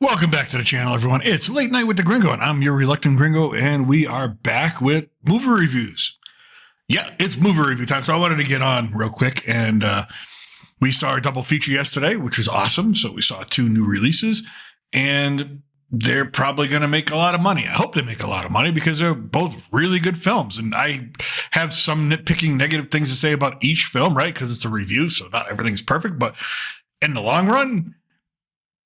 Welcome back to the channel, everyone. It's Late Night with the Gringo, and I'm your reluctant gringo, and we are back with movie reviews. Yeah, it's movie review time, so I wanted to get on real quick, and we saw a double feature yesterday, which was awesome. So we saw 2 new releases, and they're probably going to make a lot of money. I hope they make a lot of money because they're both really good films, and I have some nitpicking negative things to say about each film, right? Because it's a review, so not everything's perfect, but in the long run,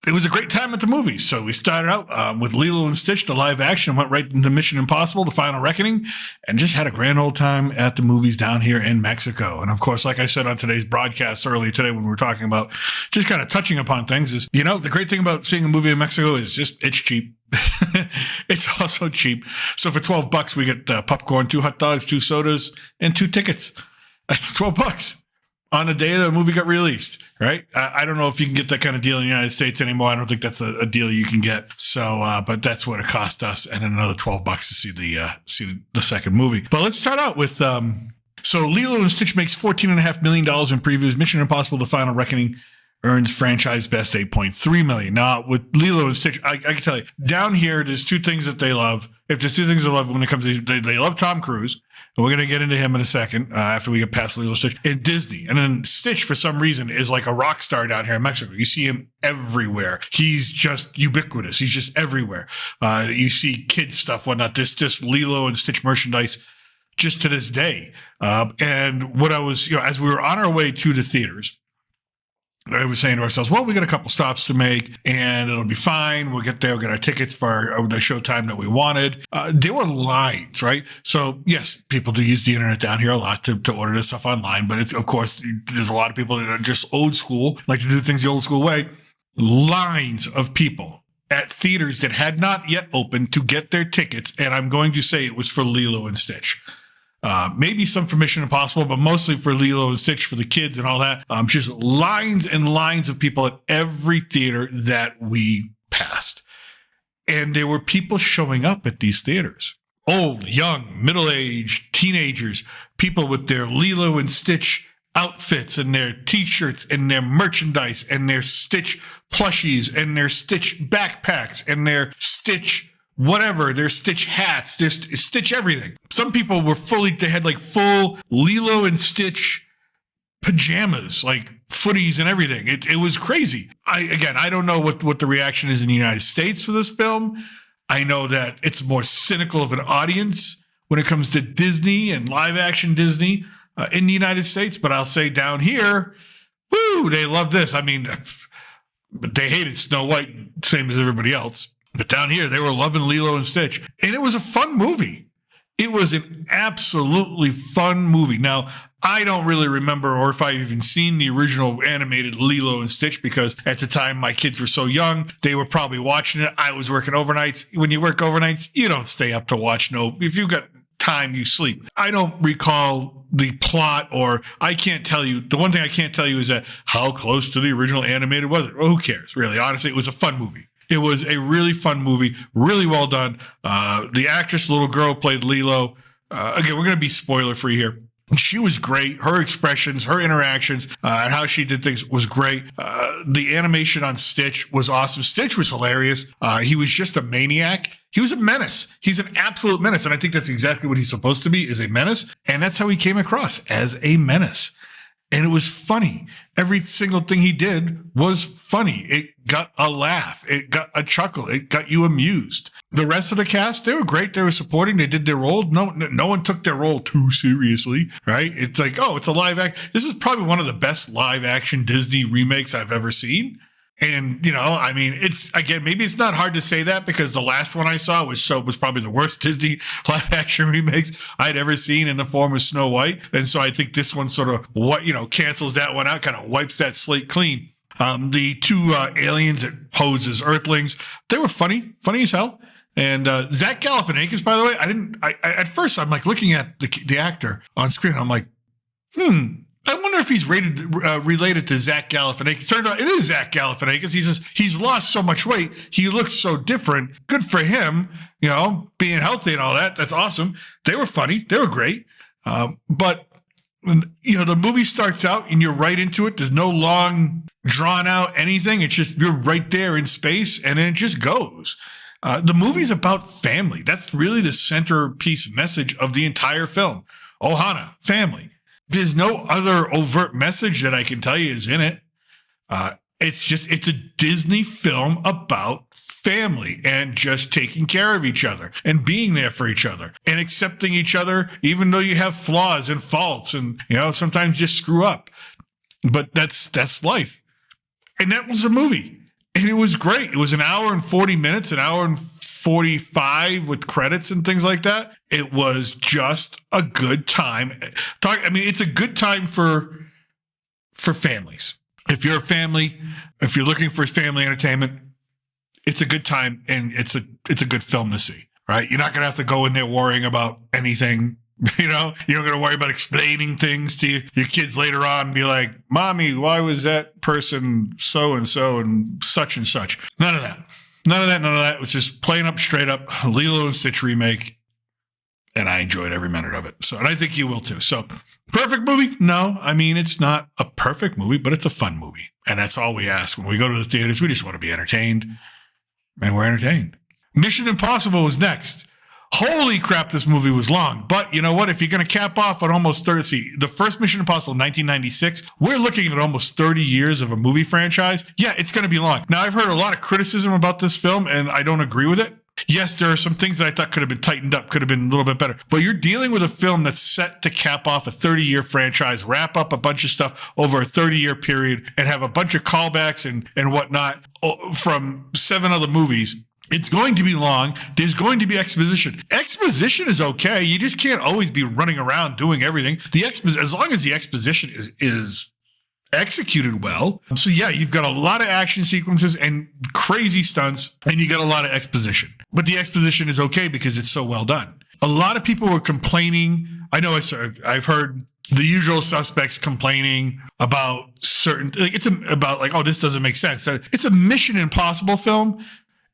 it was a great time at the movies. So we started out with Lilo and Stitch, the live action, went right into Mission Impossible, The Final Reckoning, and just had a grand old time at the movies down here in Mexico. And of course, like I said on today's broadcast earlier today when we were talking about just kind of touching upon things is, you know, the great thing about seeing a movie in Mexico is just it's cheap. It's also cheap. So for $12, we get popcorn, 2 hot dogs, 2 sodas, and 2 tickets. That's $12. On the day the movie got released, right? I don't know if you can get that kind of deal in the United States anymore. I don't think that's a deal you can get. So, but that's what it cost us, and another $12 to see the second movie. But let's start out with so Lilo and Stitch makes $14.5 million in previews. Mission Impossible: The Final Reckoning earns franchise best $8.3 million. Now, with Lilo and Stitch, I can tell you, down here, there's 2 things that they love. If there's 2 things they love when it comes to, they love Tom Cruise, and we're going to get into him in a second after we get past Lilo and Stitch, and Disney. And then Stitch, for some reason, is like a rock star down here in Mexico. You see him everywhere. He's just ubiquitous. He's just everywhere. You see kids stuff, whatnot. This just Lilo and Stitch merchandise just to this day. And what I was, as we were on our way to the theaters, I was saying to ourselves, well, we got a couple stops to make and it'll be fine. We'll get there, we'll get our tickets for the showtime that we wanted. There were lines, right? So yes, people do use the internet down here a lot to order this stuff online, but it's, of course, there's a lot of people that are just old school, like to do things the old school way. Lines of people at theaters that had not yet opened to get their tickets. And I'm going to say it was for Lilo and Stitch. Maybe some for Mission Impossible, but mostly for Lilo and Stitch for the kids and all that. Just lines and lines of people at every theater that we passed. And there were people showing up at these theaters. Old, young, middle-aged, teenagers, people with their Lilo and Stitch outfits and their t-shirts and their merchandise and their Stitch plushies and their Stitch backpacks and their Stitch whatever, their Stitch hats, their Stitch everything. Some people were they had like full Lilo and Stitch pajamas, like footies and everything. It was crazy. I don't know what the reaction is in the United States for this film. I know that it's more cynical of an audience when it comes to Disney and live action Disney in the United States. But I'll say down here, woo, they love this. I mean, but they hated Snow White, same as everybody else. But down here, they were loving Lilo and Stitch. And it was a fun movie. It was an absolutely fun movie. Now, I don't really remember or if I've even seen the original animated Lilo and Stitch because at the time my kids were so young, they were probably watching it. I was working overnights. When you work overnights, you don't stay up to watch. No, if you've got time, you sleep. I don't recall the plot, or I can't tell you. The one thing I can't tell you is that how close to the original animated was it? Well, who cares, really? Honestly, it was a fun movie. It was a really fun movie, really well done. The actress, little girl, played Lilo. Again, we're going to be spoiler free here. She was great. Her expressions, her interactions, and how she did things was great. The animation on Stitch was awesome. Stitch was hilarious. He was just a maniac. He was a menace. He's an absolute menace. And I think that's exactly what he's supposed to be, is a menace. And that's how he came across, as a menace. And it was funny. Every single thing he did was funny. It got a laugh. It got a chuckle. It got you amused. The rest of the cast, they were great. They were supporting. They did their role. No one took their role too seriously, right? It's like, oh, it's a live act. This is probably one of the best live action Disney remakes I've ever seen. And, I mean, it's, again, maybe it's not hard to say that because the last one I saw was probably the worst Disney live action remakes I'd ever seen in the form of Snow White. And so I think this one sort of, cancels that one out, kind of wipes that slate clean. The 2 aliens that pose as Earthlings, they were funny as hell. And Zach Galifianakis, by the way, at first I'm like looking at the actor on screen. I'm like, I wonder if he's related to Zach Galifianakis. Turns out it is Zach Galifianakis. He's lost so much weight. He looks so different. Good for him, being healthy and all that. That's awesome. They were funny. They were great. But the movie starts out and you're right into it. There's no long drawn out anything. It's just you're right there in space, and then it just goes. The movie's about family. That's really the centerpiece message of the entire film. Ohana, family. There's no other overt message that I can tell you is in it. It's a Disney film about family and just taking care of each other and being there for each other and accepting each other, even though you have flaws and faults and, sometimes just screw up. But that's life. And that was a movie. And it was great. It was an hour and 40 minutes, an hour and 45 with credits and things like that. It was just a good time. It's a good time for families. If you're a family, if you're looking for family entertainment, it's a good time, and it's a good film to see, right? You're not going to have to go in there worrying about anything. You're not going to worry about explaining things to your kids later on and be like, Mommy, why was that person so-and-so and such and such? None of that. It was just plain up, straight up Lilo and Stitch remake. And I enjoyed every minute of it. And I think you will too. So perfect movie? No, it's not a perfect movie, but it's a fun movie. And that's all we ask. When we go to the theaters, we just want to be entertained. And we're entertained. Mission Impossible was next. Holy crap, this movie was long. But you know what? If you're going to cap off at almost 30, the first Mission Impossible in 1996, we're looking at almost 30 years of a movie franchise. Yeah, it's going to be long. Now, I've heard a lot of criticism about this film, and I don't agree with it. Yes, there are some things that I thought could have been tightened up, could have been a little bit better. But you're dealing with a film that's set to cap off a 30-year franchise, wrap up a bunch of stuff over a 30-year period, and have a bunch of callbacks and whatnot from 7 other movies. It's going to be long. There's going to be exposition. Exposition is okay. You just can't always be running around doing everything. As long as the exposition is executed well. So yeah, you've got a lot of action sequences and crazy stunts, and you got a lot of exposition. But the exposition is okay because it's so well done. A lot of people were complaining. I know I've heard the usual suspects complaining about certain, oh, this doesn't make sense. It's a Mission Impossible film.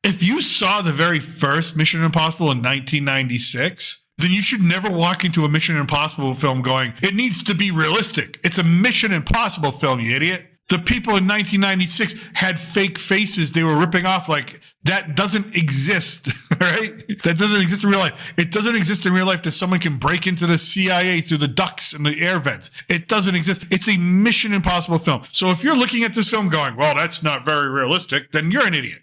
If you saw the very first Mission Impossible in 1996, then you should never walk into a Mission Impossible film going, it needs to be realistic. It's a Mission Impossible film, you idiot. The people in 1996 had fake faces they were ripping off. Like, that doesn't exist, right? That doesn't exist in real life. It doesn't exist in real life that someone can break into the CIA through the ducts and the air vents. It doesn't exist. It's a Mission Impossible film. So if you're looking at this film going, well, that's not very realistic, then you're an idiot.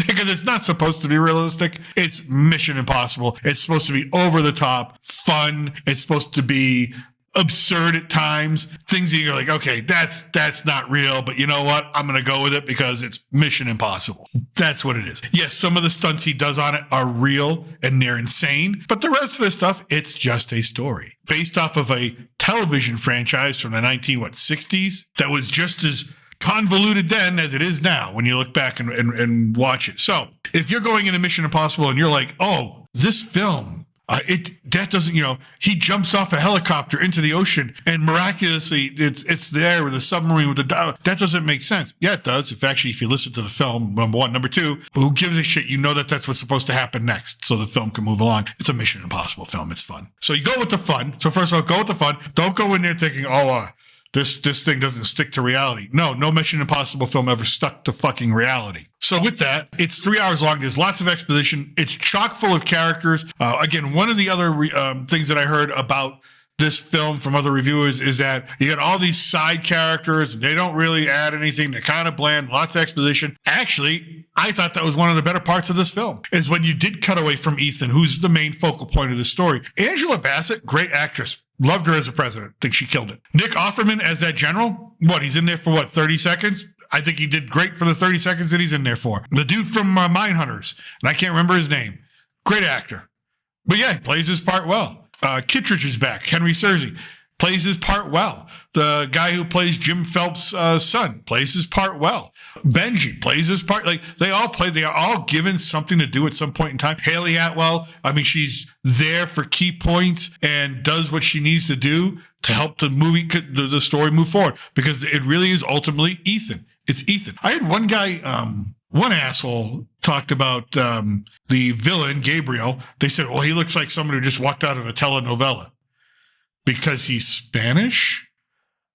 Because it's not supposed to be realistic. It's Mission Impossible. It's supposed to be over the top, fun. It's supposed to be absurd at times. Things that you're like, okay, that's not real, but you know what? I'm going to go with it because it's Mission Impossible. That's what it is. Yes, some of the stunts he does on it are real and they're insane, but the rest of the stuff, it's just a story based off of a television franchise from the 60s that was just as convoluted then as it is now when you look back and watch it. So if you're going into Mission Impossible and you're like, oh, this film, that doesn't, he jumps off a helicopter into the ocean and miraculously it's there with a submarine with that doesn't make sense. Yeah, it does. If you listen to the film, number one. Number two, who gives a shit? That's what's supposed to happen next so the film can move along. It's a Mission Impossible film. It's fun. So you go with the fun. So first of all, go with the fun. Don't go in there thinking, this thing doesn't stick to reality. No Mission Impossible film ever stuck to fucking reality. So with that, it's 3 hours long. There's lots of exposition. It's chock full of characters. Again, one of the other things that I heard about this film from other reviewers is that you got all these side characters. They don't really add anything. They're kind of bland, lots of exposition. Actually, I thought that was one of the better parts of this film, is when you did cut away from Ethan, who's the main focal point of the story. Angela Bassett, great actress. Loved her as a president. Think she killed it. Nick Offerman as that general. He's in there for 30 seconds? I think he did great for the 30 seconds that he's in there for. The dude from Mindhunters, and I can't remember his name. Great actor. But yeah, he plays his part well. Kittredge is back. Henry Cersei plays his part well. The guy who plays Jim Phelps' son plays his part well. Benji plays his part. Like, they are all given something to do at some point in time. Haley Atwell, she's there for key points and does what she needs to do to help the story move forward, because it really is ultimately Ethan. It's Ethan. I had one guy, one asshole talked about the villain, Gabriel. They said, well, he looks like someone who just walked out of a telenovela because he's Spanish.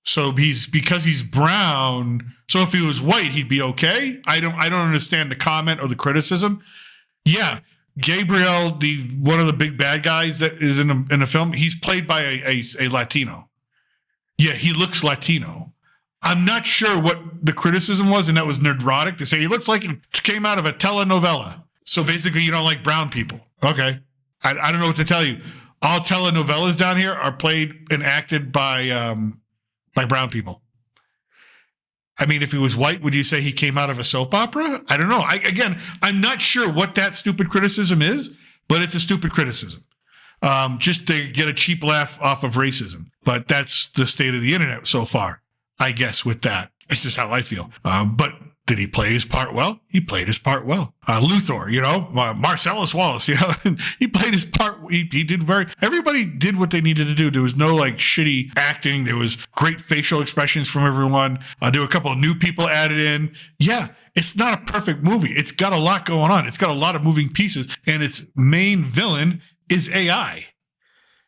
So because he's brown. So if he was white, he'd be okay. I don't understand the comment or the criticism. Yeah, Gabriel, one of the big bad guys that is in the film, he's played by a Latino. Yeah, he looks Latino. I'm not sure what the criticism was, and that was neurotic to say he looks like he came out of a telenovela. So basically, you don't like brown people. Okay, I don't know what to tell you. All telenovelas down here are played and acted by brown people. I mean, if he was white, would you say he came out of a soap opera? I don't know. I'm not sure what that stupid criticism is, but it's a stupid criticism. Just to get a cheap laugh off of racism. But that's the state of the internet so far, I guess, with that. It's just how I feel. But did he play his part well? He played his part well. Luthor, Marcellus Wallace, he played his part. He did everybody did what they needed to do. There was no like shitty acting. There was great facial expressions from everyone. There were a couple of new people added in. Yeah, it's not a perfect movie. It's got a lot going on. It's got a lot of moving pieces, and its main villain is AI.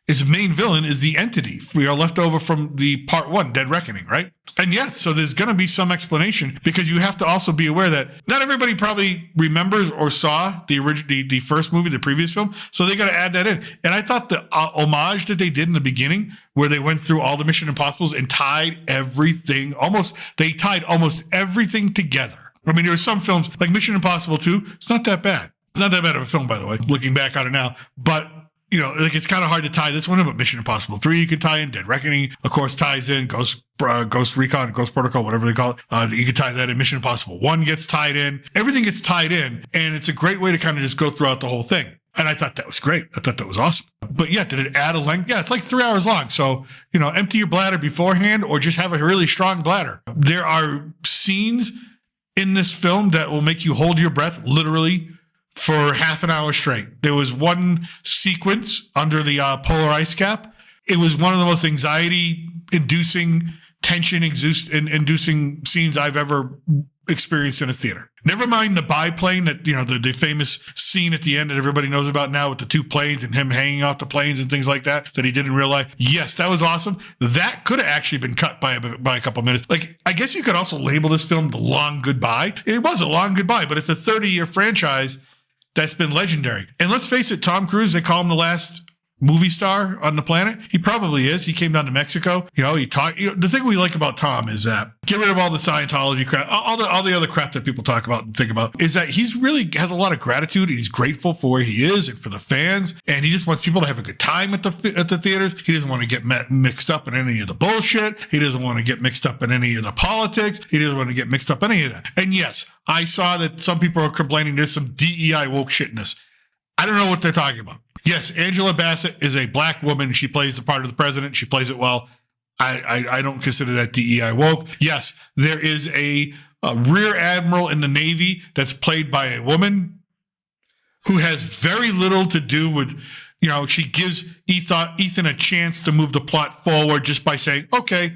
Its main villain is the entity we are left over from the part 1, Dead Reckoning, right? And yeah, so there's going to be some explanation, because you have to also be aware that not everybody probably remembers or saw the first movie, the previous film. So they got to add that in. And I thought the homage that they did in the beginning, where they went through all the Mission Impossibles and tied almost everything together. I mean, there were some films like Mission Impossible 2. It's not that bad. It's not that bad of a film, by the way, looking back on it now. But it's kind of hard to tie this one in, but Mission Impossible 3 you could tie in. Dead Reckoning, of course, ties in. Ghost Recon, Ghost Protocol, whatever they call it. You could tie that in. Mission Impossible 1 gets tied in. Everything gets tied in, and it's a great way to kind of just go throughout the whole thing. And I thought that was great. I thought that was awesome. But yeah, did it add a length? Yeah, it's like 3 hours long. So, empty your bladder beforehand, or just have a really strong bladder. There are scenes in this film that will make you hold your breath, literally, for half an hour straight. There was one sequence under the polar ice cap. It was one of the most anxiety-inducing, tension-inducing scenes I've ever experienced in a theater. Never mind the biplane, that the famous scene at the end that everybody knows about now with the 2 planes and him hanging off the planes and things like that he didn't realize. Yes, that was awesome. That could have actually been cut by a couple minutes. Like, I guess you could also label this film The Long Goodbye. It was a long goodbye, but it's a 30-year franchise that's been legendary. And let's face it, Tom Cruise, they call him the last movie star on the planet. He probably is. He came down to Mexico. He talked. The thing we like about Tom is that, get rid of all the Scientology crap, all the other crap that people talk about and think about, is that he's really has a lot of gratitude. And he's grateful for where he is and for the fans, and he just wants people to have a good time at the theaters. He doesn't want to get mixed up in any of the bullshit. He doesn't want to get mixed up in any of the politics. He doesn't want to get mixed up in any of that. And yes, I saw that some people are complaining there's some DEI woke shitness. I don't know what they're talking about. Yes, Angela Bassett is a black woman. She plays the part of the president. She plays it well. I don't consider that DEI woke. Yes, there is a rear admiral in the Navy that's played by a woman who has very little to do with, she gives Ethan a chance to move the plot forward just by saying, okay,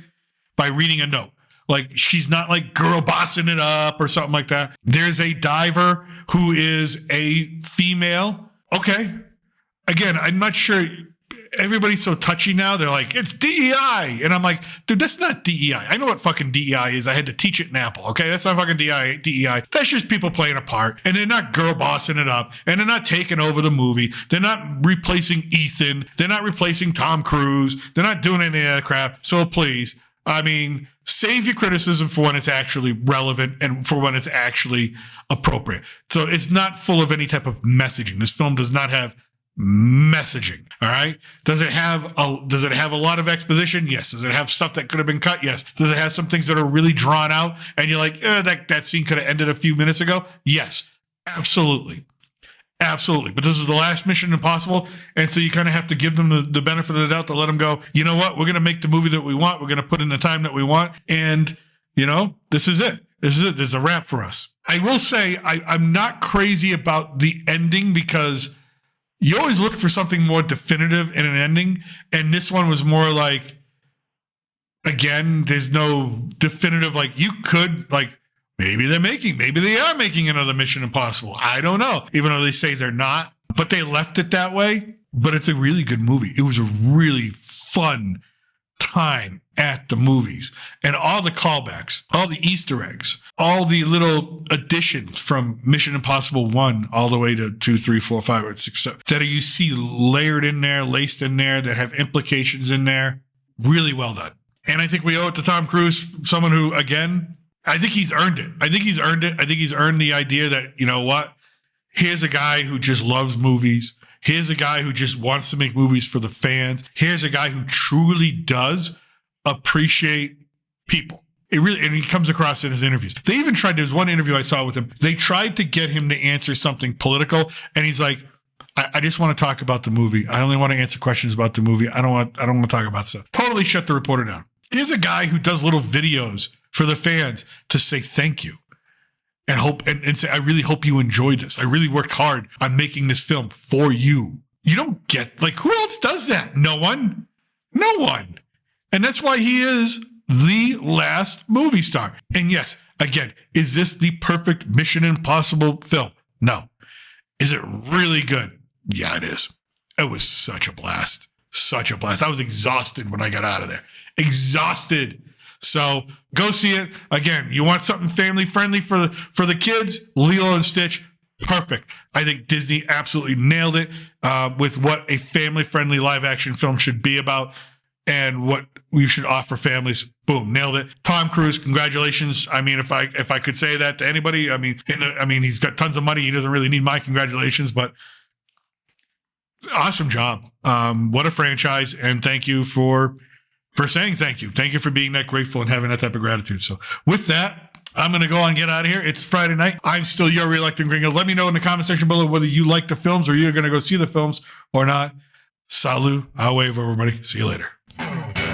by reading a note. Like, she's not like girl bossing it up or something like that. There's a diver who is a female. Okay. Again, I'm not sure. Everybody's so touchy now. They're like, it's DEI. And I'm like, dude, that's not DEI. I know what fucking DEI is. I had to teach it in Apple. Okay. That's not fucking DEI. That's just people playing a part. And they're not girl bossing it up. And they're not taking over the movie. They're not replacing Ethan. They're not replacing Tom Cruise. They're not doing any of that crap. So please, save your criticism for when it's actually relevant and for when it's actually appropriate. So it's not full of any type of messaging. This film does not have messaging. All right. Does it have a lot of exposition? Yes. Does it have stuff that could have been cut? Yes. Does it have some things that are really drawn out and you're like, that scene could have ended a few minutes ago? Yes, absolutely. Absolutely. But this is the last Mission Impossible. And so you kind of have to give them the benefit of the doubt to let them go, you know what? We're going to make the movie that we want. We're going to put in the time that we want. And, this is it. This is it. This is a wrap for us. I will say I'm not crazy about the ending, because you always look for something more definitive in an ending. And this one was more like, again, there's no definitive, like, you could, like, maybe they are making another Mission Impossible. I don't know, even though they say they're not, but they left it that way. But it's a really good movie. It was a really fun time. at the movies and all the callbacks, all the Easter eggs, all the little additions from Mission Impossible 1 all the way to 2, 3, 4, 5, or 6, 7, that you see layered in there, laced in there, that have implications in there. Really well done. And I think we owe it to Tom Cruise, someone who, again, I think he's earned it. I think he's earned it. I think he's earned the idea that, you know what? Here's a guy who just loves movies. Here's a guy who just wants to make movies for the fans. Here's a guy who truly does appreciate people. And he comes across in his interviews. They even tried, there's one interview I saw with him. They tried to get him to answer something political. And he's like, I just want to talk about the movie. I only want to answer questions about the movie. I don't want to talk about stuff. Totally shut the reporter down. Here's a guy who does little videos for the fans to say thank you and hope and say, I really hope you enjoyed this. I really worked hard on making this film for you. You don't get, like, who else does that? No one. No one. And that's why he is the last movie star. And yes, again, is this the perfect Mission Impossible film? No. Is it really good? Yeah, it is. It was such a blast. Such a blast. I was exhausted when I got out of there. Exhausted. So go see it. Again, you want something family friendly for the kids? Lilo and Stitch. Perfect. I think Disney absolutely nailed it with what a family friendly live action film should be about and what we should offer families. Boom, nailed it. Tom Cruise, congratulations. I mean, if I could say that to anybody, I mean, he's got tons of money. He doesn't really need my congratulations, but awesome job. What a franchise, and thank you for saying thank you. Thank you for being that grateful and having that type of gratitude. So with that, I'm going to go on and get out of here. It's Friday night. I'm still your reluctant gringo. Let me know in the comment section below whether you like the films or you're going to go see the films or not. Salut. I'll wave, everybody. See you later. Thank you.